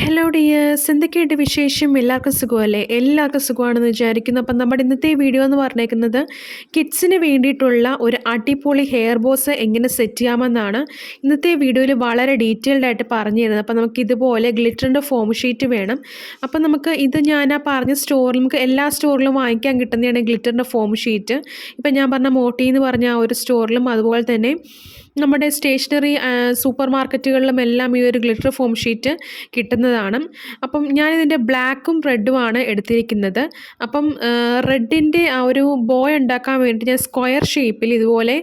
Hello dears, എന്തൊക്കെയുണ്ട് വിശേഷം? എല്ലാവർക്കും സുഖമല്ലേ? എല്ലാവർക്കും സുഖമാണെന്ന് വിചാരിക്കുന്നു. അപ്പം നമ്മുടെ ഇന്നത്തെ വീഡിയോ എന്ന് പറഞ്ഞേക്കുന്നത് കിഡ്സിന് വേണ്ടിയിട്ടുള്ള ഒരു അടിപൊളി ഹെയർ ബോസ് എങ്ങനെ സെറ്റ് ചെയ്യാമെന്നാണ് ഇന്നത്തെ വീഡിയോയിൽ വളരെ ഡീറ്റെയിൽഡ് ആയിട്ട് പറഞ്ഞു തരുന്നത്. അപ്പം നമുക്ക് ഇതുപോലെ ഗ്ലിറ്ററിൻ്റെ ഫോം ഷീറ്റ് വേണം. അപ്പം നമുക്ക് ഇത് ഞാൻ ആ പറഞ്ഞ സ്റ്റോറിൽ നമുക്ക് എല്ലാ സ്റ്റോറിലും വാങ്ങിക്കാൻ കിട്ടുന്നതാണ് ഗ്ലിറ്ററിൻ്റെ ഫോം ഷീറ്റ്. ഇപ്പം ഞാൻ പറഞ്ഞ മോട്ടി എന്ന് പറഞ്ഞ ആ ഒരു സ്റ്റോറിലും അതുപോലെ തന്നെ നമ്മുടെ സ്റ്റേഷനറി സൂപ്പർ മാർക്കറ്റുകളിലും എല്ലാം ഈ ഒരു ഗ്ലിറ്റർ ഫോം ഷീറ്റ് കിട്ടുന്നതാണ്. അപ്പം ഞാനിതിൻ്റെ ബ്ലാക്കും റെഡുമാണ് എടുത്തിരിക്കുന്നത്. അപ്പം റെഡിൻ്റെ ആ ഒരു ബോയ് ഉണ്ടാക്കാൻ വേണ്ടി ഞാൻ സ്ക്വയർ ഷേപ്പിൽ ഇതുപോലെ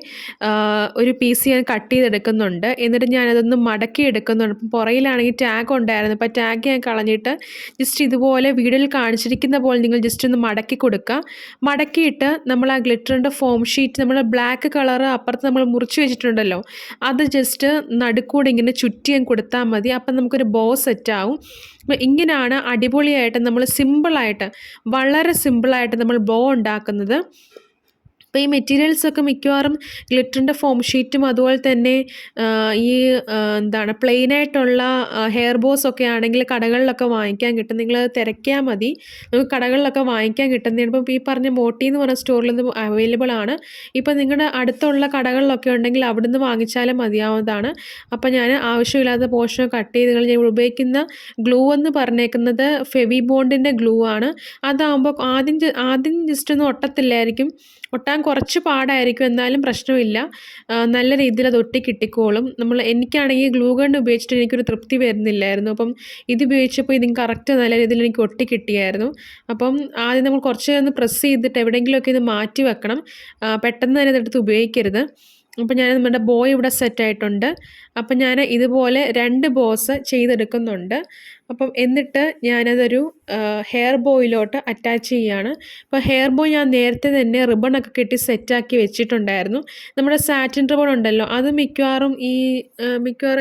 ഒരു പീസ് ഞാൻ കട്ട് ചെയ്തെടുക്കുന്നുണ്ട്. എന്നിട്ട് ഞാനതൊന്ന് മടക്കി എടുക്കുന്നുണ്ട്. അപ്പം പുറയിലാണെങ്കിൽ ടാഗ് ഉണ്ടായിരുന്നു. അപ്പോൾ ടാഗ് ഞാൻ കളഞ്ഞിട്ട് ജസ്റ്റ് ഇതുപോലെ വീഡിയോയിൽ കാണിച്ചിരിക്കുന്ന പോലെ നിങ്ങൾ ജസ്റ്റ് ഒന്ന് മടക്കി കൊടുക്കുക. മടക്കിയിട്ട് നമ്മൾ ആ ഗ്ലിറ്ററിൻ്റെ ഫോം ഷീറ്റ് നമ്മൾ ബ്ലാക്ക് കളറ് അപ്പുറത്ത് നമ്മൾ മുറിച്ച് വെച്ചിട്ടുണ്ടല്ലോ, അത് ജസ്റ്റ് നടുക്കൂടെ ഇങ്ങനെ ചുറ്റിയും കൊടുത്താൽ മതി. അപ്പം നമുക്കൊരു ബോ സെറ്റാവും. അപ്പോൾ ഇങ്ങനെയാണ് അടിപൊളിയായിട്ട് നമ്മൾ സിമ്പിളായിട്ട്, വളരെ സിമ്പിളായിട്ട് നമ്മൾ ബോ ഉണ്ടാക്കുന്നത്. അപ്പോൾ ഈ മെറ്റീരിയൽസൊക്കെ മിക്കവാറും ഗ്ലിറ്ററിൻ്റെ ഫോം ഷീറ്റും അതുപോലെ തന്നെ ഈ പ്ലെയിനായിട്ടുള്ള ഹെയർ ബോസൊക്കെ ആണെങ്കിൽ കടകളിലൊക്കെ വാങ്ങിക്കാൻ കിട്ടും. നിങ്ങൾ തിരക്കിയാൽ മതി, നമുക്ക് കടകളിലൊക്കെ വാങ്ങിക്കാൻ കിട്ടുന്നതാണ്. ഇപ്പം ഈ പറഞ്ഞ മോട്ടി എന്ന് പറഞ്ഞ സ്റ്റോറിൽ നിന്ന് അവൈലബിൾ ആണ്. ഇപ്പം നിങ്ങളുടെ അടുത്തുള്ള കടകളിലൊക്കെ ഉണ്ടെങ്കിൽ അവിടെ നിന്ന് വാങ്ങിച്ചാലും മതിയാവുന്നതാണ്. അപ്പം ഞാൻ ആവശ്യമില്ലാത്ത പോർഷൻ കട്ട് ചെയ്ത് ഞാൻ ഉപയോഗിക്കുന്ന ഗ്ലൂ എന്ന് പറഞ്ഞേക്കുന്നത് ഫെവി ബോണ്ടിൻ്റെ ഗ്ലൂ ആണ്. അതാകുമ്പോൾ ആദ്യം ജസ്റ്റ് ഒന്നും ഒട്ടത്തില്ലായിരിക്കും, ഒട്ടാൻ കുറച്ച് പാടായിരിക്കും, എന്നാലും പ്രശ്നമില്ല, നല്ല രീതിയിൽ അത് ഒട്ടി കിട്ടിക്കോളും. എനിക്കാണെങ്കിൽ ഗ്ലൂ ഗൺ ഉപയോഗിച്ചിട്ട് എനിക്കൊരു തൃപ്തി വരുന്നില്ലായിരുന്നു. അപ്പം ഇത് ഉപയോഗിച്ചപ്പോൾ ഇതിന് കറക്റ്റ് നല്ല രീതിയിൽ എനിക്ക് ഒട്ടി കിട്ടിയായിരുന്നു. അപ്പം ആദ്യം നമ്മൾ കുറച്ച് ഒന്ന് പ്രസ് ചെയ്തിട്ട് എവിടെയെങ്കിലുമൊക്കെ ഇത് മാറ്റി വെക്കണം, പെട്ടെന്ന് തന്നെ ഇതെടുത്ത് ഉപയോഗിക്കരുത്. അപ്പം ഞാൻ നമ്മുടെ ബോയ് ഇവിടെ സെറ്റായിട്ടുണ്ട്. അപ്പം ഞാൻ ഇതുപോലെ 2 ബോസ് ചെയ്തെടുക്കുന്നുണ്ട്. അപ്പം എന്നിട്ട് ഞാനതൊരു ഹെയർ ബോയിലോട്ട് അറ്റാച്ച് ചെയ്യുകയാണ്. അപ്പോൾ ഹെയർ ബോയ് ഞാൻ നേരത്തെ തന്നെ റിബണൊക്കെ കെട്ടി സെറ്റാക്കി വെച്ചിട്ടുണ്ടായിരുന്നു. നമ്മുടെ സാറ്റിൻ റിബൺ ഉണ്ടല്ലോ, അത് മിക്കവാറും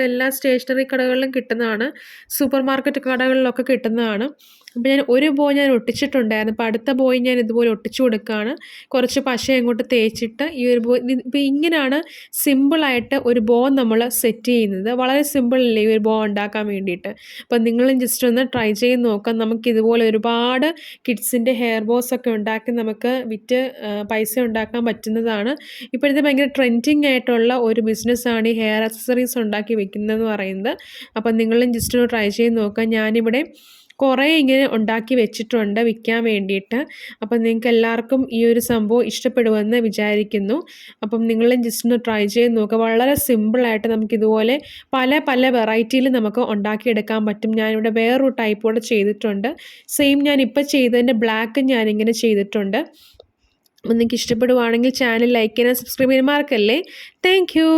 എല്ലാ സ്റ്റേഷനറി കടകളിലും കിട്ടുന്നതാണ്, സൂപ്പർ മാർക്കറ്റ് കടകളിലൊക്കെ കിട്ടുന്നതാണ്. അപ്പോൾ ഞാൻ ഒരു ബോ ഞാൻ ഒട്ടിച്ചിട്ടുണ്ടായിരുന്നു. അപ്പോൾ അടുത്ത ബോയ് ഞാൻ ഇതുപോലെ ഒട്ടിച്ചു കൊടുക്കുകയാണ്. കുറച്ച് പശ അങ്ങോട്ട് തേച്ചിട്ട് ഈ ഒരു ബോ, ഇപ്പോൾ ഇങ്ങനെയാണ് സിമ്പിളായിട്ട് ഒരു ബോ നമ്മൾ സെറ്റ് ചെയ്യുന്നത്. വളരെ സിമ്പിളല്ലേ ഈ ഒരു ബോ ഉണ്ടാക്കാൻ വേണ്ടിയിട്ട്. അപ്പോൾ നിങ്ങളും ജസ്റ്റ് ഒന്ന് ട്രൈ ചെയ്ത് നോക്കാം. നമുക്കിതുപോലെ ഒരുപാട് കിഡ്സിൻ്റെ ഹെയർ ബോസ് ഒക്കെ ഉണ്ടാക്കി നമുക്ക് വിറ്റ് പൈസ ഉണ്ടാക്കാൻ പറ്റുന്നതാണ്. ഇപ്പോഴത്തെ ഭയങ്കര ട്രെൻഡിങ് ആയിട്ടുള്ള ഒരു ബിസിനസ്സാണ് ഈ ഹെയർ ആക്സസറീസ് ഉണ്ടാക്കി വെക്കുന്നതെന്ന് പറയുന്നത്. അപ്പം നിങ്ങളും ജസ്റ്റ് ഒന്ന് ട്രൈ ചെയ്ത് നോക്കാം. ഞാനിവിടെ കുറേ ഇങ്ങനെ ഉണ്ടാക്കി വെച്ചിട്ടുണ്ട് വിൽക്കാൻ വേണ്ടിയിട്ട്. അപ്പം നിങ്ങൾക്ക് എല്ലാവർക്കും ഈ ഒരു സംഭവം ഇഷ്ടപ്പെടുമെന്ന് വിചാരിക്കുന്നു. അപ്പം നിങ്ങളും ജസ്റ്റ് ഒന്ന് ട്രൈ ചെയ്ത് നോക്കുക. വളരെ സിമ്പിളായിട്ട് നമുക്കിതുപോലെ പല പല വെറൈറ്റിയിൽ നമുക്ക് ഉണ്ടാക്കിയെടുക്കാൻ പറ്റും. ഞാനിവിടെ വേറൊരു ടൈപ്പ് കൂടെ ചെയ്തിട്ടുണ്ട്. സെയിം ഞാനിപ്പോൾ ചെയ്തതിൻ്റെ ബ്ലാക്കും ഞാനിങ്ങനെ ചെയ്തിട്ടുണ്ട്. അപ്പം നിങ്ങൾക്ക് ഇഷ്ടപ്പെടുവാണെങ്കിൽ ചാനൽ ലൈക്ക് ചെയ്യാൻ, സബ്സ്ക്രൈബ് ചെയ്യാൻ മറക്കല്ലേ. Thank you.